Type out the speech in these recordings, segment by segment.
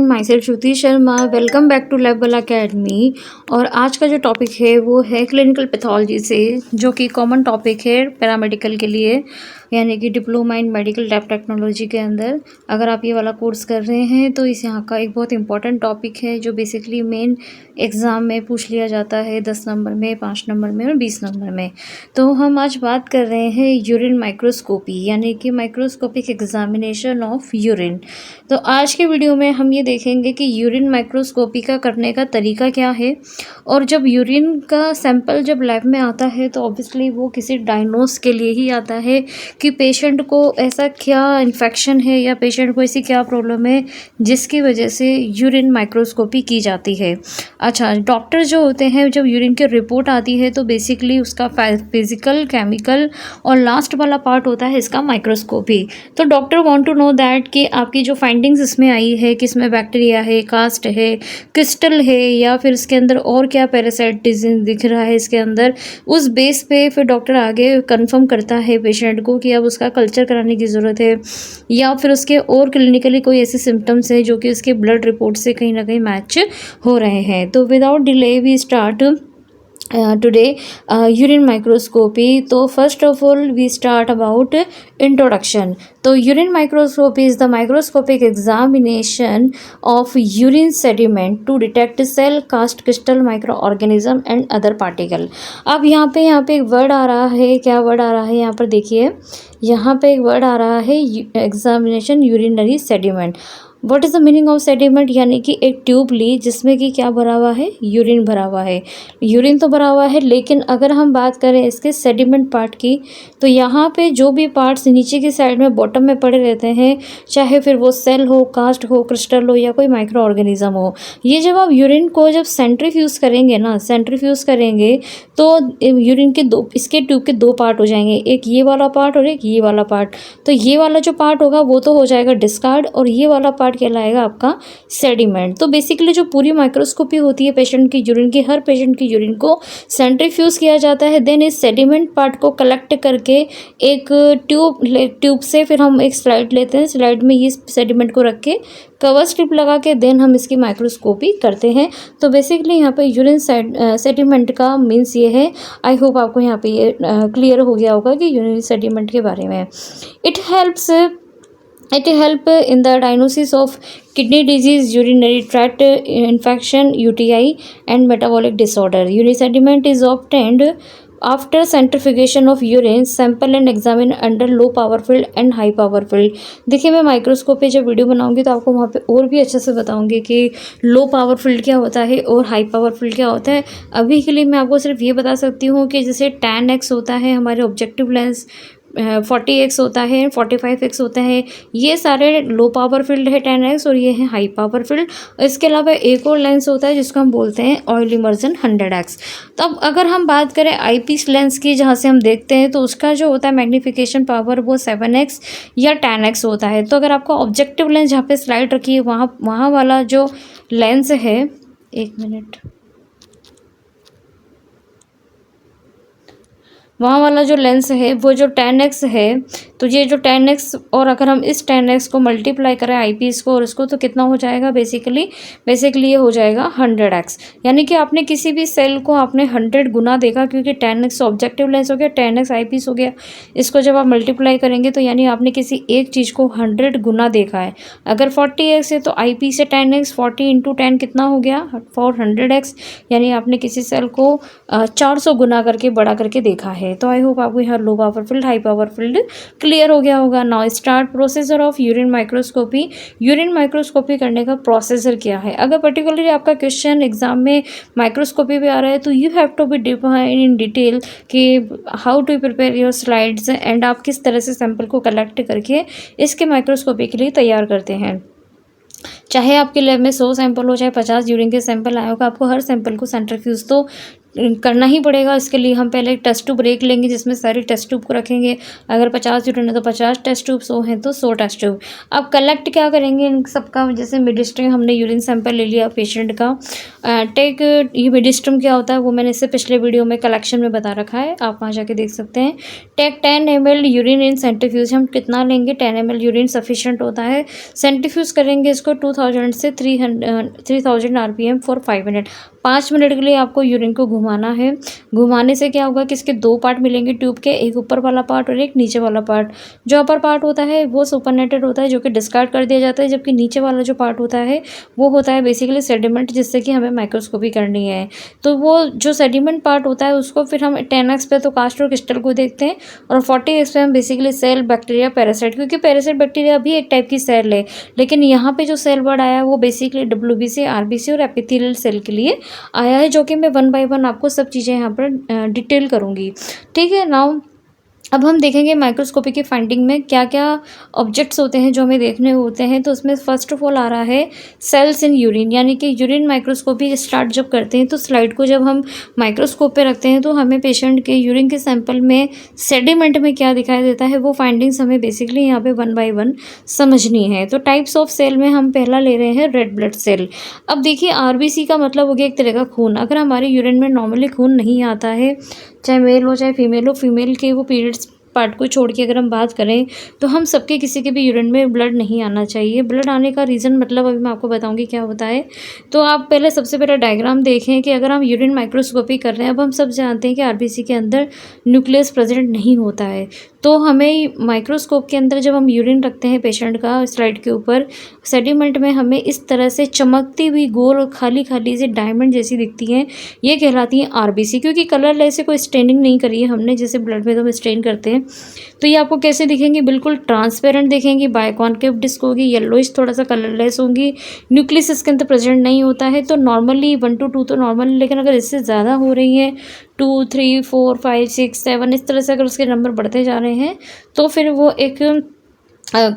My self Shruti Sharma. Welcome back to Level Academy. और आज का जो टॉपिक है वो है क्लिनिकल पैथोलॉजी से, जो कि कॉमन टॉपिक है पैरामेडिकल के लिए, यानी कि diploma in medical lab technology के अंदर अगर आप ये वाला कोर्स कर रहे हैं तो इस यहाँ का एक बहुत इंपॉर्टेंट टॉपिक है जो बेसिकली मेन एग्ज़ाम में पूछ लिया जाता है 10 नंबर में, 5 नंबर में और 20 नंबर में। तो हम आज बात कर रहे हैं यूरिन माइक्रोस्कोपी, यानी कि माइक्रोस्कोपिक एग्जामिनेशन ऑफ यूरिन। तो आज के वीडियो में हम ये देखेंगे कि यूरिन माइक्रोस्कोपी का करने का तरीका क्या है, और जब यूरिन का सैंपल जब लैब में आता है तो ऑब्वियसली वो किसी डायग्नोस के लिए ही आता है कि पेशेंट को ऐसा क्या इन्फेक्शन है या पेशेंट को ऐसी क्या प्रॉब्लम है जिसकी वजह से यूरिन माइक्रोस्कोपी की जाती है। अच्छा, डॉक्टर जो होते हैं जब यूरिन की रिपोर्ट आती है तो बेसिकली उसका फिजिकल, केमिकल और लास्ट वाला पार्ट होता है इसका माइक्रोस्कोपी। तो doctor want to know that कि आपकी जो फाइंडिंग्स इसमें आई है, किसमें बैक्टीरिया है, कास्ट है, क्रिस्टल है, या फिर इसके अंदर और क्या पैरासाइट डिजीज दिख रहा है इसके अंदर, उस बेस पे फिर डॉक्टर आगे कंफर्म करता है पेशेंट को कि अब उसका कल्चर कराने की ज़रूरत है या फिर उसके और क्लिनिकली कोई ऐसे सिम्टम्स है जो कि उसके ब्लड रिपोर्ट से कहीं ना कहीं मैच हो रहे हैं। तो without delay we start today urine microscopy। तो first of all we start about introduction। तो urine microscopy is the microscopic examination of urine sediment to detect cell, cast, crystal, microorganism and other particle। अब यहाँ पे एक word आ रहा है, क्या word आ रहा है यहाँ पर देखिए, यहाँ पे एक वर्ड आ रहा है examination urinary sediment. What is the meaning of sediment, यानी कि एक ट्यूब ली जिसमें कि क्या भरा हुआ है, यूरिन भरा हुआ है। यूरिन तो भरा हुआ है, लेकिन अगर हम बात करें इसके सेडिमेंट पार्ट की तो यहाँ पे जो भी पार्ट्स नीचे की साइड में बॉटम में पड़े रहते हैं, चाहे फिर वो सेल हो, कास्ट हो, क्रिस्टल हो या कोई माइक्रो ऑर्गेनिज्म हो, ये जब आप यूरिन को जब सेंट्रीफ्यूज करेंगे ना, सेंट्रीफ्यूज करेंगे तो यूरिन के इसके ट्यूब के दो पार्ट हो जाएंगे, एक ये वाला पार्ट और एक ये वाला पार्ट। तो ये वाला जो पार्ट होगा वो तो हो जाएगा डिस्कार्ड और ये वाला पार्ट कहलाएगा आपका सेडिमेंट। तो बेसिकली जो पूरी माइक्रोस्कोपी होती है पेशेंट की यूरिन की, हर पेशेंट की यूरिन को सेंट्रीफ्यूज किया जाता है, देन इस सेडिमेंट पार्ट को कलेक्ट करके एक ट्यूब से फिर हम एक स्लाइड लेते हैं, स्लाइड में ये सेडिमेंट को रख के कवर स्ट्रिप लगा के देन हम इसकी माइक्रोस्कोपी करते हैं। तो बेसिकली यहाँ पे यूरिन सेडिमेंट का मीन्स ये है। आई होप आपको यहाँ पे ये क्लियर हो गया होगा कि यूरिन सेडिमेंट के बारे में। It help in the diagnosis of kidney disease, urinary tract infection, UTI and metabolic disorder। Urine sediment is obtained after centrifugation of urine sample and examine under low power field and high power field। देखिए, मैं microscope पे जब video बनाऊंगी तो आपको वहाँ पे और भी अच्छे से बताऊंगी कि लो पावर फील्ड क्या होता है और हाई पावर फील्ड क्या होता है। अभी के लिए मैं आपको सिर्फ ये बता सकती हूँ कि जैसे 10x होता है हमारे ऑब्जेक्टिव लेंस, 40x होता है, 45x होता है, ये सारे लो पावर फील्ड है 10x, और ये है हाई पावर फील्ड। इसके अलावा एक और लेंस होता है जिसको हम बोलते हैं ऑयल इमर्जन 100x। तब अगर हम बात करें आईपीस लेंस की, जहाँ से हम देखते हैं, तो उसका जो होता है मैग्नीफिकेशन पावर वो 7x या 10x होता है। तो अगर आपका ऑब्जेक्टिव लेंस जहाँ पे स्लाइड रखी है वहाँ वाला जो लेंस है, एक मिनट, वहाँ वाला जो लेंस है वो जो 10x है, तो ये जो 10x, और अगर हम इस 10x को मल्टीप्लाई करें आईपीस को और इसको, तो कितना हो जाएगा, बेसिकली ये हो जाएगा 100x। यानी कि आपने किसी भी सेल को आपने 100 गुना देखा, क्योंकि 10x ऑब्जेक्टिव लेंस हो गया, 10x आईपीस हो गया। इसको जब आप मल्टीप्लाई करेंगे तो यानी आपने किसी एक चीज़ को 100 गुना देखा है। अगर 40x है तो आई से 10x, 40 × 10 कितना हो गया, 400x। यानी आपने किसी सेल को 400 गुना करके बड़ा करके देखा है। तो आई होप आपको यहाँ low power field, high power field clear हो गया होगा। Now start procedure of urine microscopy. Urine microscopy करने का प्रोसीजर क्या है। अगर पर्टिकुलरली आपका क्वेश्चन एग्जाम में माइक्रोस्कोपी पे आ रहा है तो you have to be define in detail कि how to prepare your slides and आप किस तरह से सैंपल को कलेक्ट करके इसके माइक्रोस्कोपी के लिए तैयार करते हैं। चाहे आपके लैब में 100 सैंपल हो, चाहे 50 यूरिन के सैंपल आए होगा, आपको हर सैंपल को सेंट्रीफ्यूज तो करना ही पड़ेगा। इसके लिए हम पहले टेस्ट ट्यूब ब्रेक लेंगे जिसमें सारी टेस्ट ट्यूब को रखेंगे। अगर 50 यूरिन है तो 50 टेस्ट ट्यूब, 100 हैं तो 100 टेस्ट ट्यूब। अब कलेक्ट क्या करेंगे इन सबका, जैसे मिड-स्ट्रीम हमने यूरिन सैंपल ले लिया पेशेंट का। टेक ये मिड-स्ट्रीम क्या होता है वो मैंने इससे पिछले वीडियो में कलेक्शन में बता रखा है, आप वहाँ जाके देख सकते हैं। टेक 10 ml यूरिन इन सेंट्रीफ्यूज। हम कितना लेंगे, 10 ml यूरिन सफिशिएंट होता है। सेंट्रीफ्यूज करेंगे इसको 2000 से 3000 आरपीएम फॉर 5 मिनट। 5 मिनट के लिए आपको यूरिन को घुमाना है। घुमाने से क्या होगा कि इसके 2 पार्ट मिलेंगे ट्यूब के, एक ऊपर वाला पार्ट और एक नीचे वाला पार्ट। जो अपर पार्ट होता है वो सुपरनेटेड होता है जो कि डिस्कार्ड कर दिया जाता है, जबकि नीचे वाला जो पार्ट होता है वो होता है बेसिकली सेडिमेंट, जिससे कि हमें माइक्रोस्कोपी करनी है। तो वो जो सेडिमेंट पार्ट होता है उसको फिर हम 10x पे तो कास्ट और क्रिस्टल को देखते हैं, और 40x पे हम बेसिकली सेल, बैक्टीरिया, पैरासाइट, क्योंकि पैरासाइट बैक्टीरिया भी एक टाइप की सेल है। लेकिन यहाँ पे जो सेल वर्ड आया है वो बेसिकली WBC, RBC और एपिथेलियल सेल के लिए आया है, जो कि मैं 1 बाय 1 आपको सब चीज़ें यहाँ पर डिटेल करूँगी। ठीक है। नाउ अब हम देखेंगे माइक्रोस्कोपी की फाइंडिंग में क्या क्या ऑब्जेक्ट्स होते हैं जो हमें देखने होते हैं। तो उसमें फर्स्ट ऑफ ऑल आ रहा है सेल्स इन यूरिन, यानी कि यूरिन माइक्रोस्कोपी स्टार्ट जब करते हैं तो स्लाइड को जब हम माइक्रोस्कोप पे रखते हैं तो हमें पेशेंट के यूरिन के सैंपल में सेडिमेंट में क्या दिखाई देता है वो फाइंडिंग्स हमें बेसिकली यहाँ पे 1 बाय 1 समझनी है। तो टाइप्स ऑफ सेल में हम पहला ले रहे हैं रेड ब्लड सेल। अब देखिए RBC का मतलब हो गया एक तरह का खून। अगर हमारे यूरिन में नॉर्मली खून नहीं आता है, चाहे मेल हो चाहे फीमेल हो, फीमेल के वो पीरियड्स पार्ट को छोड़ के अगर हम बात करें तो हम सबके किसी के भी यूरिन में ब्लड नहीं आना चाहिए। ब्लड आने का रीज़न मतलब अभी मैं आपको बताऊंगी क्या होता है। तो आप पहले सबसे पहले डायग्राम देखें कि अगर हम यूरिन माइक्रोस्कोपी कर रहे हैं, अब हम सब जानते हैं कि RBC के अंदर न्यूक्लियस प्रेजेंट नहीं होता है, तो हमें माइक्रोस्कोप के अंदर जब हम यूरिन रखते हैं पेशेंट का स्लाइड के ऊपर, सेडिमेंट में हमें इस तरह से चमकती हुई गोल और खाली खाली से डायमंड जैसी दिखती हैं, ये कहलाती हैं RBC, क्योंकि कलरलेस से कोई स्टेनिंग नहीं करी है हमने, जैसे ब्लड में तो हम स्टेन करते हैं। तो ये आपको कैसे दिखेंगी, बिल्कुल ट्रांसपेरेंट दिखेंगी, बायकॉन्केव डिस्क होगी, येलोइश थोड़ा सा कलरलेस होंगी, न्यूक्लियस इसके अंदर प्रेजेंट नहीं होता है। तो नॉर्मली 1 to 2 तो नॉर्मल, लेकिन अगर इससे ज़्यादा हो रही है 2, 3, 4, 5, 6, 7 इस तरह से अगर उसके नंबर बढ़ते जा रहे हैं तो फिर वो एक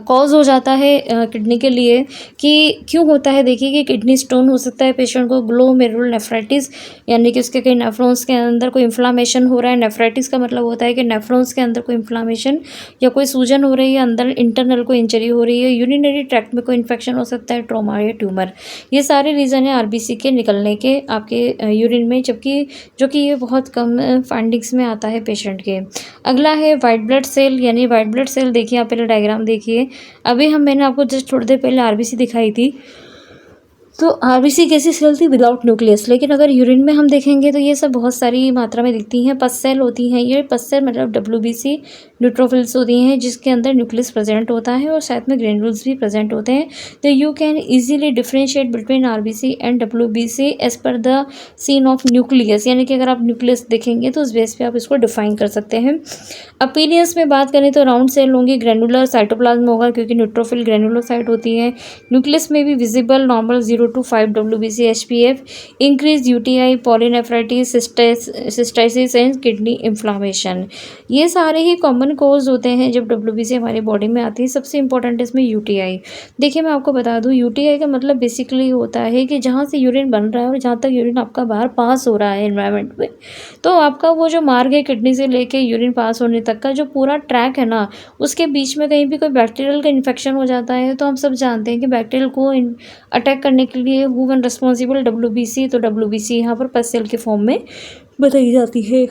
कॉज हो जाता है किडनी के लिए। कि क्यों होता है, देखिए कि किडनी स्टोन हो सकता है पेशेंट को, ग्लोमेरुलर नेफ्राइटिस, यानी कि उसके कई नेफ्रॉन्स के अंदर कोई इन्फ्लामेशन हो रहा है। नेफ्राइटिस का मतलब होता है कि नेफ्रॉन्स के अंदर कोई इन्फ्लामेशन या कोई सूजन हो रही है, अंदर इंटरनल कोई इंजरी हो रही है, यूरिनरी ट्रैक्ट में कोई इन्फेक्शन हो सकता है, ट्रॉमा या ट्यूमर। ये सारे रीज़न है RBC के निकलने के आपके यूरिन में, जबकि जो कि ये बहुत कम फाइंडिंग्स में आता है पेशेंट के। अगला है वाइट ब्लड सेल, यानी वाइट ब्लड सेल देखिए आप पहले डायग्राम देखिए। अभी मैंने आपको जस्ट थोड़ी देर पहले RBC दिखाई थी, तो RBC कैसी सेल थी, विदाउट न्यूक्लियस। लेकिन अगर यूरिन में हम देखेंगे तो ये सब बहुत सारी मात्रा में दिखती हैं। पस सेल होती हैं, ये पस सेल मतलब WBC न्यूट्रोफिल्स होती हैं जिसके अंदर न्यूक्लियस प्रेजेंट होता है और साथ में ग्रेन्यूल्स भी प्रेजेंट होते हैं। तो you can easily differentiate between RBC and WBC as per the scene of nucleus, यानी कि अगर आप न्यूक्लियस देखेंगे तो उस बेस पे आप इसको डिफाइन कर सकते हैं। अपीलियंस में बात करें तो राउंड सेल होंगी, ग्रेनुलर साइटोप्लाज्म होगा क्योंकि न्यूट्रोफिल ग्रेनुलोसाइट होती है। न्यूक्लियस में भी visible normal 0 to 5 WBC HPF, increase UTI, pyelonephritis, cystitis and kidney inflammation. ये सारे ही कॉमन कॉज होते हैं जब WBC हमारी बॉडी में आती है। सबसे इंपॉर्टेंट इसमें UTI। देखिए मैं आपको बता दूं, UTI का मतलब बेसिकली होता है कि जहाँ से यूरिन बन रहा है और जहाँ तक यूरिन आपका बाहर पास हो रहा है एनवायरनमेंट में, तो आपका वो जो मार्ग है किडनी से लेके यूरिन पास होने तक का जो पूरा ट्रैक है ना, उसके बीच में कहीं भी कोई बैक्टीरियल का इन्फेक्शन हो जाता है तो हम सब जानते हैं कि बैक्टीरियल को अटैक करने के लिए हु वन रिस्पॉन्सिबल, WBC। तो WBC यहाँ पर पस सेल के फॉर्म में बताई जाती है।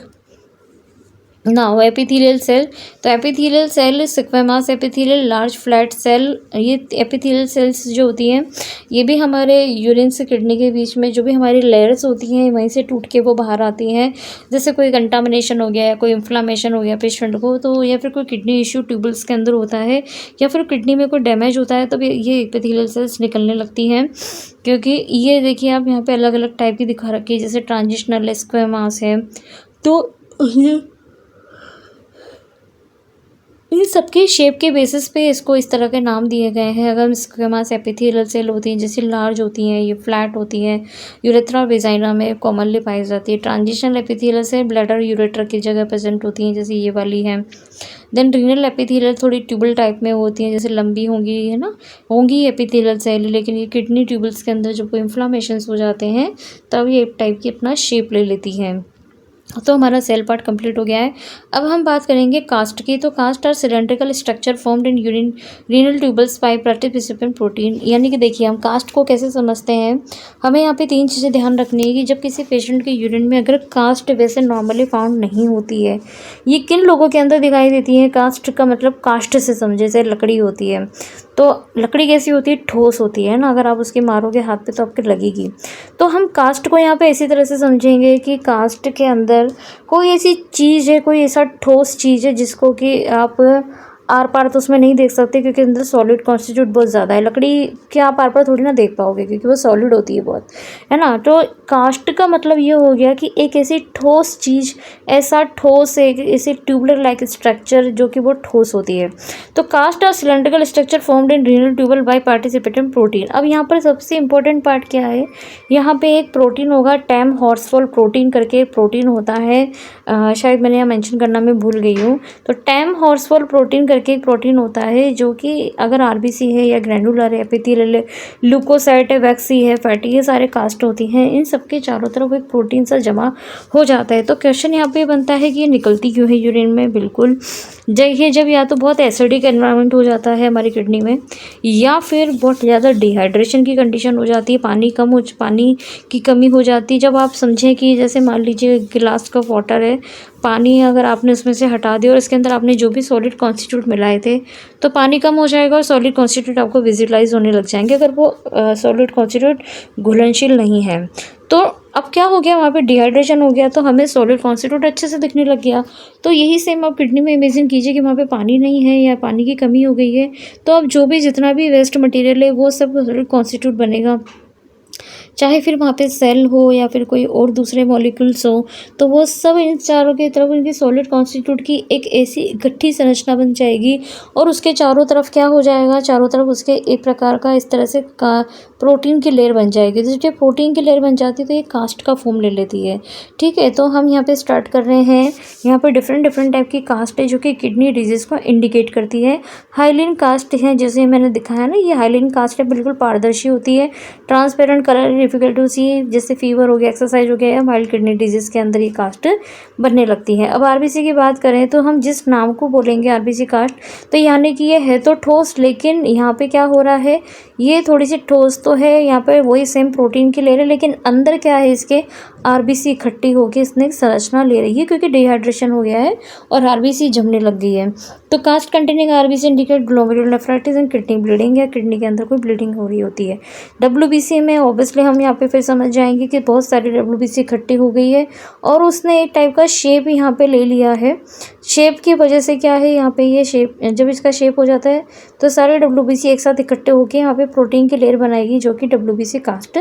नाउ एपिथेलियल सेल, तो epithelial cell squamous epithelial large flat cell, ये एपिथेलियल सेल्स जो होती हैं ये भी हमारे यूरिन से किडनी के बीच में जो भी हमारी लेयर्स होती हैं वहीं से टूट के वो बाहर आती हैं। जैसे कोई कंटामिनेशन हो गया या कोई इन्फ्लामेशन हो गया पेशेंट को, तो या फिर कोई किडनी इश्यू ट्यूबल्स के अंदर होता है या फिर किडनी में कोई डैमेज होता है, तब ये एपिथेलियल सेल्स निकलने लगती हैं। क्योंकि ये देखिए आप यहाँ पे अलग अलग टाइप की दिखा रखी है, जैसे ट्रांजिशनल स्क्वेमास है, तो ये इन सबके शेप के बेसिस पे इसको इस तरह के नाम दिए गए हैं। अगर स्क्वेमास एपिथेलियल सेल होती हैं जैसे लार्ज होती हैं, ये फ्लैट होती हैं, यूरेथ्रा और वेजाइना में कॉमनली पाई जाती है। Transitional epithelial cell bladder ureter की जगह प्रेजेंट होती हैं जैसे ये वाली है। देन रीनल एपिथेलियल थोड़ी ट्यूबल टाइप में होती हैं, जैसे लंबी होंगी, है ना, होंगी एपिथेलियल सेल, लेकिन ये किडनी ट्यूबल्स के अंदर जब कोई इन्फ्लामेशन हो जाते हैं तब ये एक टाइप की अपना शेप ले लेती हैं। तो हमारा सेल पार्ट कंप्लीट हो गया है। अब हम बात करेंगे कास्ट की। तो cast are cylindrical structure formed in urine renal tubules by participant protein. यानी कि देखिए हम कास्ट को कैसे समझते हैं, हमें यहाँ पे 3 चीज़ें ध्यान रखनी है कि जब किसी पेशेंट के यूरिन में अगर कास्ट वैसे नॉर्मली फाउंड नहीं होती है, ये किन लोगों के अंदर दिखाई देती है। कास्ट का मतलब कास्ट से समझे, जैसे लकड़ी होती है, तो लकड़ी कैसी होती है, ठोस होती है ना, अगर आप उसके मारोगे हाथ पे तो आपके लगेगी। तो हम कास्ट को यहाँ पे इसी तरह से समझेंगे कि कास्ट के अंदर कोई ऐसी चीज़ है, कोई ऐसा ठोस चीज़ है जिसको कि आप आर पार तो उसमें नहीं देख सकते, क्योंकि अंदर सॉलिड कॉन्स्टिट्यूट बहुत ज़्यादा है। लकड़ी के आप आर पार थोड़ी ना देख पाओगे, क्योंकि वो सॉलिड होती है बहुत, है ना। तो कास्ट का मतलब ये हो गया कि एक ऐसी ठोस चीज़, ऐसा ठोस एक ऐसी ट्यूबलर लाइक स्ट्रक्चर जो कि वो ठोस होती है। तो cast are cylindrical structure formed in renal tubule by precipitated protein. अब यहाँ पर सबसे इंपॉर्टेंट पार्ट क्या है, यहाँ पे एक प्रोटीन होगा, टैम हॉर्सफॉल प्रोटीन करके एक प्रोटीन होता है, शायद मैंने यहाँ मेंशन करना मैं भूल गई हूँ। तो टैम हॉर्सफॉल प्रोटीन करके एक प्रोटीन होता है जो कि अगर आरबीसी है या ग्रैनुलर है, एपिथेलियल, ल्यूकोसाइट है, वैक्सी है, फैटी, ये सारे कास्ट होती हैं, इन सबके चारों तरफ एक प्रोटीन सा जमा हो जाता है। तो क्वेश्चन यहाँ पे बनता है कि ये निकलती क्यों है यूरिन में। बिल्कुल जब या तो बहुत एसिडिक एनवायरनमेंट हो जाता है हमारी किडनी में, या फिर बहुत ज़्यादा डिहाइड्रेशन की कंडीशन हो जाती है, पानी की कमी हो जाती है। जब आप समझें कि जैसे मान लीजिए गिलास का वाटर है, पानी अगर आपने उसमें से हटा दिया और इसके अंदर आपने जो भी सॉलिड कॉन्स्टिट्यूट मिलाए थे, तो पानी कम हो जाएगा और सॉलिड कॉन्स्टिट्यूट आपको विजुलाइज होने लग जाएंगे, अगर वो सॉलिड कॉन्स्टिट्यूट घुलनशील नहीं है। तो अब क्या हो गया, वहाँ पे डिहाइड्रेशन हो गया, तो हमें सॉलिड कॉन्स्टिट्यूट अच्छे से दिखने लग गया। तो यही सेम आप किडनी में इमेजिन कीजिए कि वहाँ पे पानी नहीं है या पानी की कमी हो गई है, तो अब जो भी जितना भी वेस्ट मटेरियल है वो सब सॉलिड कॉन्स्टिट्यूट बनेगा, चाहे फिर वहाँ पे सेल हो या फिर कोई और दूसरे मॉलिक्यूल्स हो, तो वो सब इन चारों की तरफ इनकी सॉलिड कॉन्स्टिट्यूट की एक ऐसी इकट्ठी संरचना बन जाएगी और उसके चारों तरफ क्या हो जाएगा, चारों तरफ उसके एक प्रकार का इस तरह से प्रोटीन की लेयर बन जाएगी। तो जब प्रोटीन की लेयर बन जाती है तो ये कास्ट का फॉर्म ले लेती है। ठीक है, तो हम यहाँ पे स्टार्ट कर रहे हैं। यहाँ पर डिफरेंट टाइप की कास्ट है जो कि किडनी डिजीज़ को इंडिकेट करती है। हाइलिन कास्ट है, जैसे मैंने दिखाया ना, ये हाइलिन कास्ट है, बिल्कुल पारदर्शी होती है, ट्रांसपेरेंट कलर, डिफिकल्ट टू सी, जैसे फीवर हो गया, एक्सरसाइज हो गया या माइल्ड किडनी डिजीज़ के अंदर ये कास्ट बनने लगती है। अब आरबीसी की बात करें तो हम जिस नाम को बोलेंगे आरबीसी कास्ट, तो यानी कि ये है तो ठोस, लेकिन यहाँ पे क्या हो रहा है, ये थोड़ी सी ठोस तो है, यहाँ पे वही सेम प्रोटीन की ले रहे, लेकिन अंदर क्या है इसके, आरबीसी इकट्ठी होकर इसने एक संरचना ले रही है, क्योंकि डिहाइड्रेशन हो गया है और आरबीसी जमने लग गई है। तो cast containing RBC indicate glomerular nephritis and kidney bleeding, या किडनी के अंदर कोई ब्लीडिंग हो रही होती है। डब्ल्यूबीसी में ऑब्वियसली हम यहाँ पे फिर समझ जाएंगे कि बहुत सारी डब्ल्यूबीसी इकट्ठी हो गई है और उसने एक टाइप का शेप यहाँ पे ले लिया है। शेप की वजह से क्या है, यहाँ पे ये शेप, जब इसका शेप हो जाता है तो सारे डब्ल्यूबीसी एक साथ इकट्ठे होकर यहाँ पे प्रोटीन की लेयर बनाएगी, जो कि डब्ल्यूबीसी कास्ट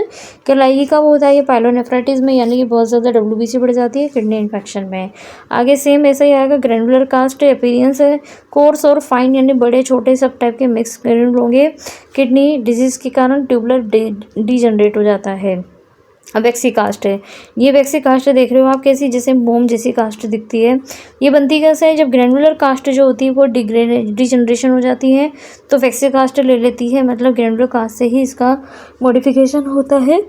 कहलाएगी। कब होता है ये, पाइलोनेफ्राइटिस में, यानी कि बहुत ज़्यादा डब्ल्यूबीसी बढ़ जाती है किडनी इन्फेक्शन में। आगे सेम ऐसा ही आएगा। ग्रैनुलर कास्ट अपीयरेंस है, कोर्स और फाइन, यानी बड़े छोटे सब टाइप के मिक्स ग्रैनुल होंगे, किडनी डिजीज़ के कारण ट्यूबुलर डीजनरेट हो जाता है। अब वैक्सी कास्ट है, ये वैक्सी कास्ट देख रहे हो आप कैसी, जैसे मोम जैसी कास्ट दिखती है। ये बनती कैसे है, जब ग्रैनुलर कास्ट जो होती है वो डिजनरेशन हो जाती है तो वैक्सी कास्ट ले लेती है, मतलब ग्रैनुलर कास्ट से ही इसका मॉडिफिकेशन होता है।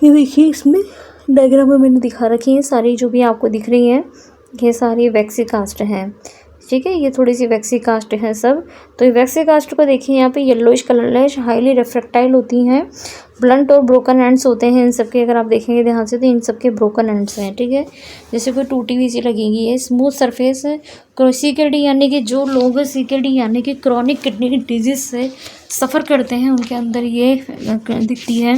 ये देखिए इसमें डायग्राम में मैंने दिखा रखी है सारी, जो भी आपको दिख रही हैं ये सारी वैक्सी कास्ट हैं। ठीक है, ये थोड़ी सी वैक्सी कास्ट है सब। तो ये वैक्सी कास्ट को देखिए यहाँ पे येलोइश कलरलेस, हाईली रिफ्रैक्टाइल होती हैं, ब्लंट और ब्रोकन एंड्स होते हैं इन सबके। अगर आप देखेंगे ध्यान से तो इन सबके ब्रोकन एंड्स हैं। ठीक है, जैसे कोई टूटी हुई सी लगेगी। ये स्मूथ सरफेस है। सीकेडी यानी कि जो लोग सीकेडी यानी कि क्रॉनिक किडनी डिजीज से सफ़र करते हैं उनके अंदर ये दिखती है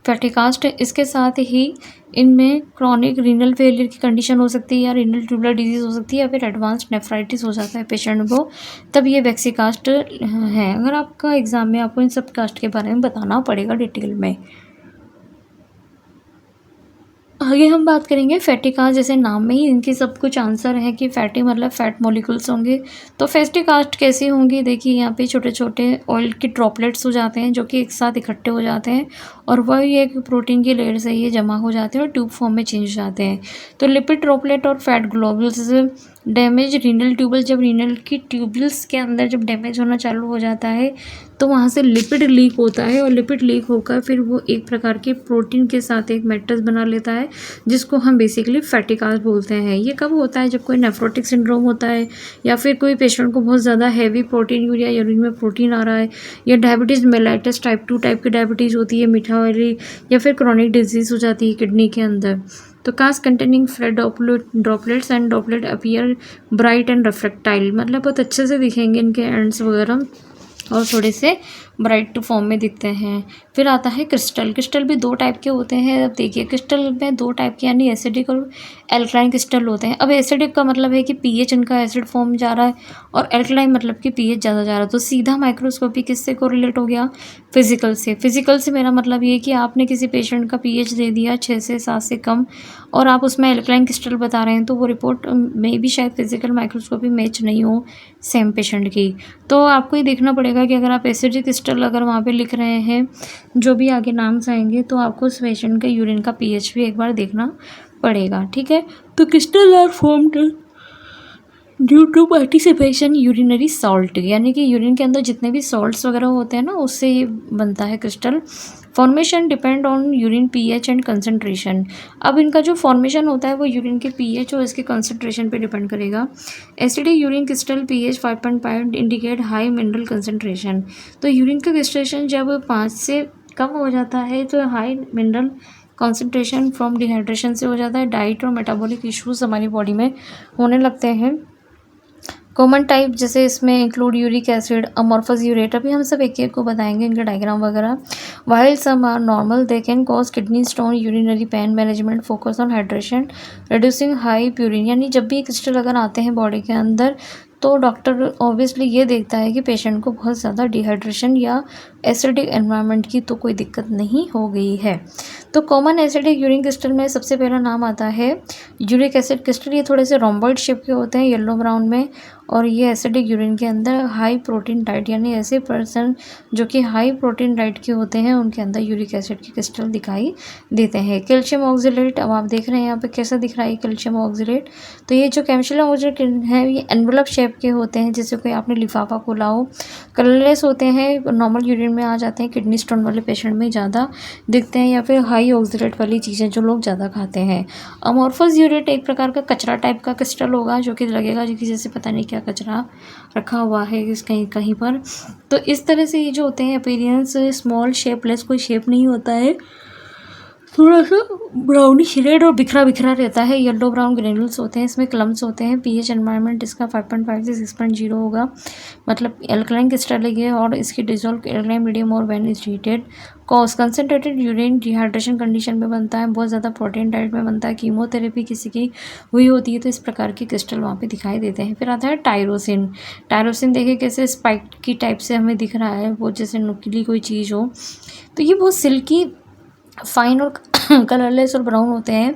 फैटी कास्ट। इसके साथ ही इनमें क्रॉनिक रीनल फेलियर की कंडीशन हो सकती है, या रीनल ट्यूबुलर डिजीज़ हो सकती है, या फिर एडवांस्ड नेफ्राइटिस हो जाता है पेशेंट को, तब ये वैक्सी कास्ट है। अगर आपका एग्ज़ाम में आपको इन सब कास्ट के बारे में बताना पड़ेगा डिटेल में। आगे हम बात करेंगे फैटी कास्ट। जैसे नाम में ही इनकी सब कुछ आंसर है कि फैटी मतलब फैट मॉलिक्यूल्स होंगे। तो फैटी कास्ट कैसी होंगी, देखिए यहाँ पे छोटे छोटे ऑयल के ड्रॉपलेट्स हो जाते हैं जो कि एक साथ इकट्ठे हो जाते हैं और वही एक प्रोटीन की लेयर से ये जमा हो जाते हैं और ट्यूब फॉर्म में चेंज हो जाते हैं। तो लिपिड ड्रॉपलेट और fat globules damage renal tubule, जब रीनल की ट्यूबल्स के अंदर जब डैमेज होना चालू हो जाता है तो वहाँ से लिपिड लीक होता है, और लिपिड लीक होकर फिर वो एक प्रकार के प्रोटीन के साथ एक मैट्रिक्स बना लेता है, जिसको हम बेसिकली फैटी कास्ट बोलते हैं। ये कब होता है? जब कोई नेफ्रोटिक सिंड्रोम होता है, या फिर कोई पेशेंट को बहुत ज़्यादा हैवी प्रोटीन यूरिया यूरिन में प्रोटीन आ रहा है, या डायबिटीज़ मेलाइटिस टाइप 2 टाइप की डायबिटीज़ होती है मीठा वाली, या फिर क्रॉनिक डिजीज़ हो जाती है किडनी के अंदर। तो cast containing fluid droplets and droplet appear bright and refractile, मतलब बहुत अच्छे से दिखेंगे इनके एंड्स वगैरह, और थोड़े से ब्राइट टू फॉर्म में दिखते हैं। फिर आता है क्रिस्टल। क्रिस्टल भी दो टाइप के होते हैं। अब देखिए, क्रिस्टल में दो टाइप के यानी एसिडिक और एल्कलाइन क्रिस्टल होते हैं। अब एसिडिक का मतलब है कि पीएच इनका एसिड फॉर्म जा रहा है, और एल्कलाइन मतलब कि पीएच ज़्यादा जा रहा है। तो सीधा माइक्रोस्कोपी किससे कोरिलेट हो गया? फिजिकल से। फिजिकल से मेरा मतलब ये कि आपने किसी पेशेंट का पीएच दे दिया 6 से 7 से कम, और आप उसमें एल्कलाइन क्रिस्टल बता रहे हैं, तो वो रिपोर्ट में भी शायद फिजिकल माइक्रोस्कोपी मैच नहीं हो सेम पेशेंट की। तो आपको ये देखना पड़ेगा कि अगर आप एसिडिक क्रिस्टल अगर वहाँ पे लिख रहे हैं, जो भी आगे नाम्स आएंगे, तो आपको उस पेशेंट के यूरिन का पीएच भी एक बार देखना पड़ेगा, ठीक है। तो crystal are formed due to participation urinary salt, यानी कि यूरिन के अंदर जितने भी सॉल्ट्स वगैरह होते हैं ना, उससे ये बनता है crystal. Formation depend on urine pH and concentration. अब इनका जो फॉर्मेशन होता है वो यूरिन के पीएच और इसके कंसंट्रेशन पे डिपेंड करेगा। Acidic urine crystal pH 5.5 indicate high mineral concentration. तो यूरिन का क्रिस्टलेशन जब 5 से कम हो जाता है तो high mineral concentration from dehydration से हो जाता है। डाइट और मेटाबॉलिक इश्यूज हमारी बॉडी में होने लगते हैं। कॉमन टाइप जैसे इसमें include uric acid, amorphous urate, अभी हम सब एक एक को बताएंगे इनके डायग्राम वगैरह। While some are normal they can cause kidney stone, urinary pain management, focus on hydration, reducing high purine. यानी जब भी क्रिस्टल अगर आते हैं बॉडी के अंदर, तो डॉक्टर ऑब्वियसली ये देखता है कि पेशेंट को बहुत ज़्यादा डिहाइड्रेशन या एसिडिक एनवायरनमेंट की तो कोई दिक्कत नहीं हो गई है। तो कॉमन एसिडिक यूरिन क्रिस्टल में सबसे पहला नाम आता है यूरिक एसिड क्रिस्टल। ये थोड़े से रोम्बॉइड शेप के होते हैं, येलो ब्राउन में, और ये एसिडिक यूरिन के अंदर हाई प्रोटीन डाइट, यानी ऐसे पर्सन जो कि हाई प्रोटीन डाइट के होते हैं उनके अंदर यूरिक एसिड के क्रिस्टल दिखाई देते हैं। कैल्शियम ऑक्जेलेट, अब आप देख रहे हैं यहाँ पे कैसा दिख रहा है कैल्शियम ऑक्जेलेट। तो ये जो कैल्शियम ऑक्जेलेट है ये एनवलप शेप के होते हैं, जैसे कोई आपने लिफाफा खोला हो। कलरलेस होते हैं, नॉर्मल यूरिन में आ जाते हैं, किडनी स्टोन वाले पेशेंट में ज़्यादा दिखते हैं, या फिर हाई ऑक्जेलेट वाली चीज़ें जो लोग ज़्यादा खाते हैं। अमॉर्फस यूरेट एक प्रकार का कचरा टाइप का क्रिस्टल होगा, जो कि लगेगा जो कि जैसे पता नहीं क्या कचरा रखा हुआ है इस कहीं कहीं पर। तो इस तरह से ये जो होते हैं अपीयरेंस स्मॉल शेपलेस, कोई शेप नहीं होता है, थोड़ा सा ब्राउनिश रेड और बिखरा बिखरा रहता है। येलो ब्राउन ग्रेनुल्स होते हैं, इसमें क्लम्स होते हैं। पीएच एनवायरनमेंट इसका 5.5 से 6.0 होगा, मतलब एल्कलाइन क्रिस्टल है, और इसकी डिजोल्व एल्कलाइन मीडियम और when is heated cause concentrated urine dehydration condition में बनता है, बहुत ज़्यादा प्रोटीन डाइट में बनता है, कीमोथेरेपी किसी की हुई होती है तो इस प्रकार के क्रिस्टल वहाँ पे दिखाई देते हैं। फिर आता है टायरोसिन। टायरोसिन देखिए कैसे स्पाइक की टाइप से हमें दिख रहा है, वो जैसे नुकीली कोई चीज़ हो। तो ये बहुत सिल्की, फाइन और कलरलेस और ब्राउन होते हैं,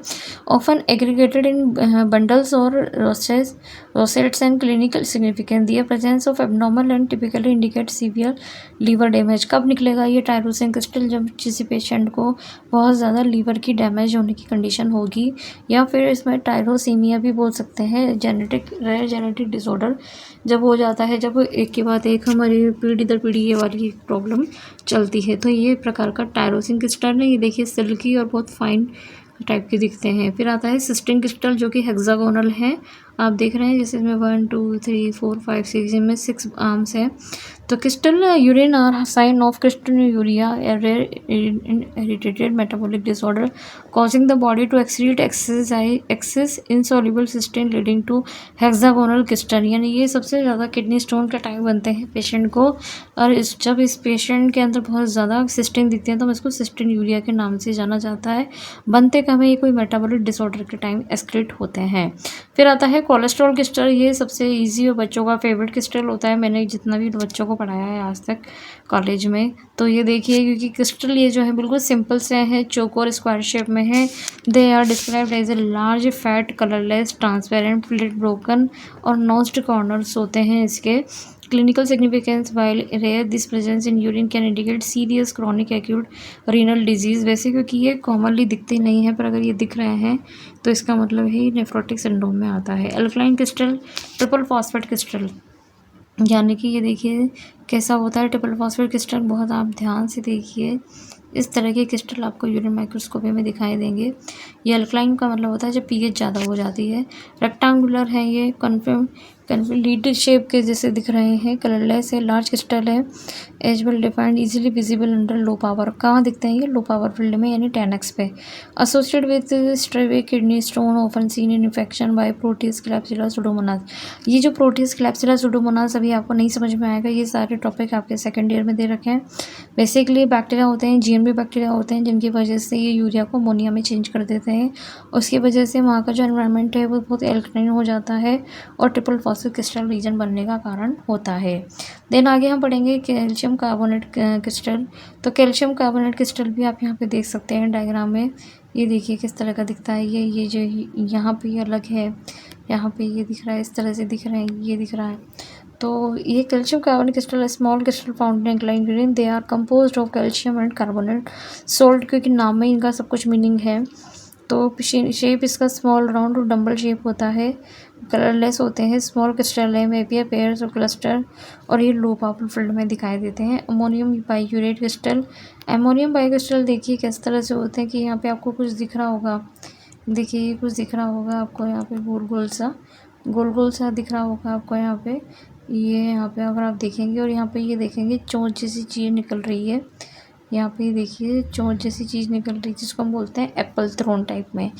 ऑफन एग्रीगेटेड इन बंडल्स और rosettes and clinical significance. Their presence of abnormal and typically indicate severe liver damage. कब निकलेगा ये टायरोसिन क्रिस्टल? जब किसी पेशेंट को बहुत ज़्यादा लीवर की डैमेज होने की कंडीशन होगी, या फिर इसमें टायरोसीमिया भी बोल सकते हैं, रेयर जेनेटिक डिसऑर्डर जब हो जाता है, जब एक के बाद एक हमारी पीढ़ी दर पीढ़ी ये वाली प्रॉब्लम चलती है, तो ये प्रकार का टायरोसिन क्रिस्टल है। ये देखिए सिल्की और बहुत फाइन टाइप के दिखते हैं। फिर आता है सिस्टीन क्रिस्टल, जो कि हेक्सागोनल है, आप देख रहे हैं जैसे इसमें 1 2 3 4 5 6 इनमें 6 आर्म्स हैं। तो crystal urine are sign of crystalluria, inherited metabolic disorder causing the body to excrete excess insoluble cysteine leading to hexagonal crystal। यानी ये सबसे ज़्यादा किडनी स्टोन के टाइप बनते हैं पेशेंट को, और जब इस पेशेंट के अंदर बहुत ज़्यादा सिस्टीन दिखते हैं तो इसको सिस्टीन यूरिया के नाम से जाना जाता है। बनते कब है? ये कोई मेटाबॉलिक डिसऑर्डर के टाइम एक्सक्रीट होते हैं। फिर आता है कोलेस्ट्रॉल क्रिस्टल। ये सबसे ईजी और बच्चों का फेवरेट क्रिस्टल होता है, मैंने जितना भी बच्चों को पढ़ाया है आज तक कॉलेज में। तो ये देखिए, क्योंकि क्रिस्टल ये जो है बिल्कुल सिंपल से है, चौकोर स्क्वायर शेप में है। They are described as a large fat colourless transparent flat broken और नोज्ड कॉर्नर्स होते हैं इसके। Clinical significance, while rare, this presence in urine can indicate serious chronic acute renal disease। वैसे क्योंकि ये कॉमनली दिखते नहीं हैं, पर अगर ये दिख रहे हैं तो इसका मतलब ही नेफ्रोटिक सिंड्रोम में आता है। Alkaline crystal triple phosphate crystal, यानी कि ये देखिए कैसा होता है ट्रिपल फॉस्फेट क्रिस्टल। बहुत आप ध्यान से देखिए, इस तरह के क्रिस्टल आपको यूरिन माइक्रोस्कोपी में दिखाई देंगे। ये अल्कलाइन का मतलब होता है जब पीएच ज़्यादा हो जाती है। रेक्टेंगुलर है, ये कन्फर्म लीड शेप के जैसे दिख रहे हैं, कलरलेस है, लार्ज क्रिस्टल है, edge well defined, easily visible under low power. कहाँ दिखते हैं ये? लो पावर फील्ड में, यानी 10x पे। Associated with struvite kidney stone, often seen in infection by Proteus Klebsiella Pseudomonas. ये जो प्रोटीज क्लैप्सिला सुडोमोनास अभी आपको नहीं समझ में आएगा, ये सारे टॉपिक आपके सेकेंड ईयर में दे रखे हैं। बेसिकली बैक्टीरिया होते हैं, जीएनबी बैक्टीरिया होते हैं, जिनकी वजह से ये यूरिया को अमोनिया में चेंज कर देते हैं। उसकी वजह से वहाँ का जो एनवायरनमेंट है वो बहुत एल्कलाइन हो जाता है और ट्रिपल फॉस्फेट क्रिस्टल रीजन बनने का कारण होता है। देन आगे हम पढ़ेंगे कैल्शियम कार्बोनेट क्रिस्टल। तो कैल्शियम कार्बोनेट क्रिस्टल भी आप यहाँ पे देख सकते हैं डायग्राम में। ये देखिए किस तरह का दिखता है। ये जो यहाँ पे अलग है, यहाँ पे ये दिख रहा है, इस तरह से दिख रहे हैं, ये दिख रहा है। तो ये calcium carbonate crystal small crystal found in alkaline urine. They are composed of calcium and carbonate salt, क्योंकि नाम में इनका सब कुछ मीनिंग है। तो शेप इसका स्मॉल राउंड और डम्बल शेप होता है, कलरलेस होते हैं, स्मॉल क्रिस्टल है, मेपिया पेयर्स और क्लस्टर, और ये लो पावर फील्ड में दिखाई देते हैं। Ammonium biurate crystal. Ammonium bi crystal देखिए किस तरह से होते हैं कि यहाँ पे आपको कुछ दिख रहा होगा, देखिए कुछ दिख रहा होगा आपको यहाँ पे गोल गोल सा दिख रहा होगा आपको यहाँ पे। ये यहाँ पे अगर आप देखेंगे और यहाँ पे ये देखेंगे चोंच जैसी चीज़ निकल रही है, यहाँ पे देखिए चोंच जैसी चीज़ निकल रही है, जिसको हम बोलते हैं एप्पल थ्रोन टाइप में।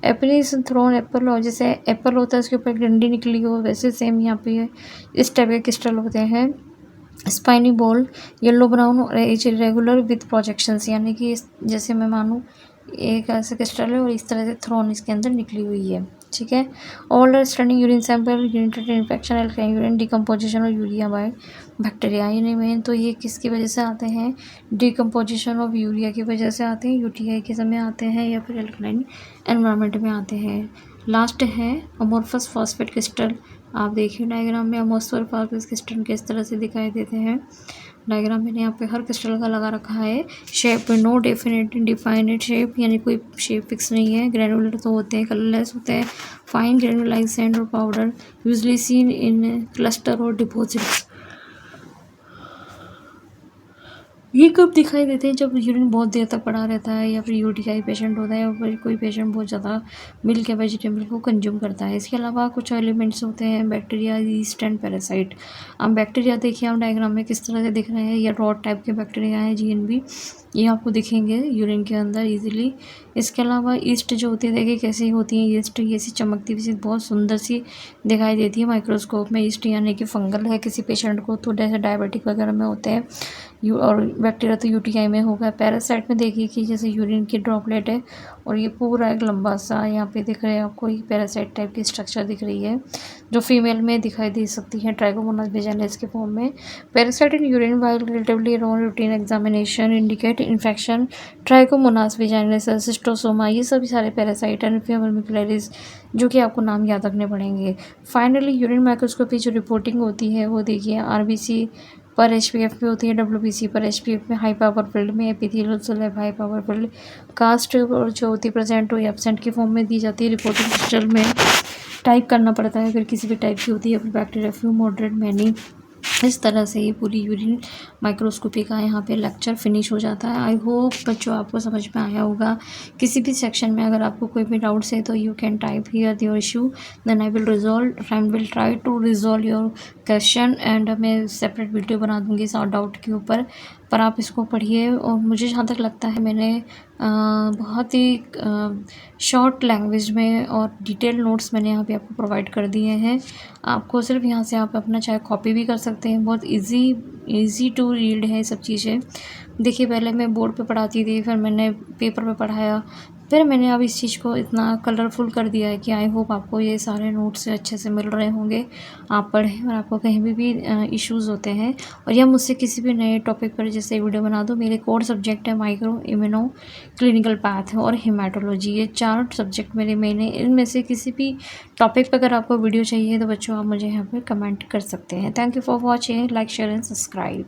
एप्पल थ्रोन एप्पल, और जैसे एप्पल होता है उसके ऊपर एक डंडी निकली हो, वैसे सेम यहाँ पे इस टाइप के क्रिस्टल होते हैं। स्पाइनी बॉल, येलो ब्राउन और एज इरेगुलर विद प्रोजेक्शंस, यानी कि जैसे मैं मानूँ एक ऐसा क्रिस्टल है और इस तरह से थ्रोन इसके अंदर निकली हुई है, ठीक है। Old standing urine sample, urinated infection, alkaline urine, decomposition और यूरिया बाय बैक्टीरिया। यानी मेन तो ये किसकी वजह से आते हैं? डिकम्पोजिशन ऑफ यूरिया की वजह से आते हैं, यूटीआई के समय आते हैं, या फिर एल्कलाइन एनवायरनमेंट में आते हैं। लास्ट है अमोर्फस फॉस्फेट क्रिस्टल। आप देखिए डायग्राम में अमोर्फस फॉस्फेट क्रिस्टल किस तरह से दिखाई देते हैं। डायग्राम मैंने यहाँ पे हर क्रिस्टल का लगा रखा है। Shape no definite defined shape, यानी कोई शेप फिक्स नहीं है। ग्रेनुलर तो होते हैं, कलरलेस होते हैं, फाइन ग्रेनुलाइज सैंड और powder, usually seen in cluster और डिपॉजिट्स। ये कब दिखाई देते हैं? जब यूरिन बहुत देर तक पड़ा रहता है, या फिर यूटीआई पेशेंट होता है, या फिर कोई पेशेंट बहुत ज़्यादा मिल्क या वेजिटेबल को कंज्यूम करता है। इसके अलावा कुछ एलिमेंट्स होते हैं, बैक्टीरिया, यीस्ट एंड पैरासाइट। अब बैक्टीरिया देखिए आप डायग्राम में किस तरह से दिख रहे हैं, या रॉड टाइप के बैक्टीरिया हैं, जीएनबी, ये आपको दिखेंगे यूरिन के अंदर ईजिली। इसके अलावा ईस्ट जो होती है, देखिए कैसी होती है ईस्ट, ये सी चमकती हुई बहुत सुंदर सी दिखाई देती है माइक्रोस्कोप में। ईस्ट यानी कि फंगल है किसी पेशेंट को, तो जैसे डायबिटिक वगैरह में होते हैं, और बैक्टीरिया तो यूटीआई में होगा। पैरासाइट में देखिए कि जैसे यूरिन की ड्रॉपलेट है, और ये पूरा एक लंबा सा यहाँ पे दिख रहा है आपको, ये पैरासाइट टाइप की स्ट्रक्चर दिख रही है, जो फीमेल में दिखाई दे सकती है ट्राइकोमोनास वेजाइनलिस के फॉर्म में। Parasite in urine while relatively non routine examination indicate infection, trichomonas vaginalis, schistosoma, ये सभी सारे पैरासाइट एंड फीमेल, जो कि आपको नाम याद रखने पड़ेंगे। फाइनली यूरिन माइक्रोस्कोपी जो रिपोर्टिंग होती है वो देखिए आरबीसी पर एचपीएफ पे होती है, डब्ल्यूबीसी पर एचपीएफ में, हाई पावर फील्ड में, epithelial cell high power field, cast और जो होती है प्रेजेंट हुई एब्सेंट की फॉर्म में दी जाती है। रिपोर्टिंग क्रिस्टल में टाइप करना पड़ता है अगर किसी भी टाइप की होती है, फिर बैक्टीरिया फ्यू मॉडरेट मैनी। इस तरह से ये पूरी यूरिन माइक्रोस्कोपी का यहाँ पे लेक्चर फिनिश हो जाता है। आई होप बच्चों आपको समझ में आया होगा। किसी भी सेक्शन में अगर आपको कोई भी डाउट्स है तो you can type here your issue, then I will try to resolve your question, and मैं सेपरेट वीडियो बना दूँगी इस डाउट के ऊपर, पर आप इसको पढ़िए। और मुझे जहाँ तक लगता है मैंने बहुत ही शॉर्ट लैंग्वेज में और डिटेल नोट्स मैंने यहाँ पे आपको प्रोवाइड कर दिए हैं। आपको सिर्फ यहाँ से आप अपना चाहे कॉपी भी कर सकते हैं, बहुत इजी टू रीड है सब चीज़ें। देखिए पहले मैं बोर्ड पे पढ़ाती थी, फिर मैंने पेपर पे पढ़ाया, फिर मैंने अब इस चीज़ को इतना कलरफुल कर दिया है कि आई होप आपको ये सारे नोट्स अच्छे से मिल रहे होंगे। आप पढ़ें और आपको कहीं भी इश्यूज़ होते हैं और या मुझसे किसी भी नए टॉपिक पर जैसे वीडियो बना दो। मेरे कोर सब्जेक्ट है माइक्रो, इम्यूनो, क्लिनिकल पैथ और हेमाटोलॉजी, ये 4 सब्जेक्ट मेरे मेन हैं। इनमें से किसी भी टॉपिक पे अगर आपको वीडियो चाहिए तो बच्चों आप मुझे यहाँ पे कमेंट कर सकते हैं। Thank you for watching, like share and subscribe.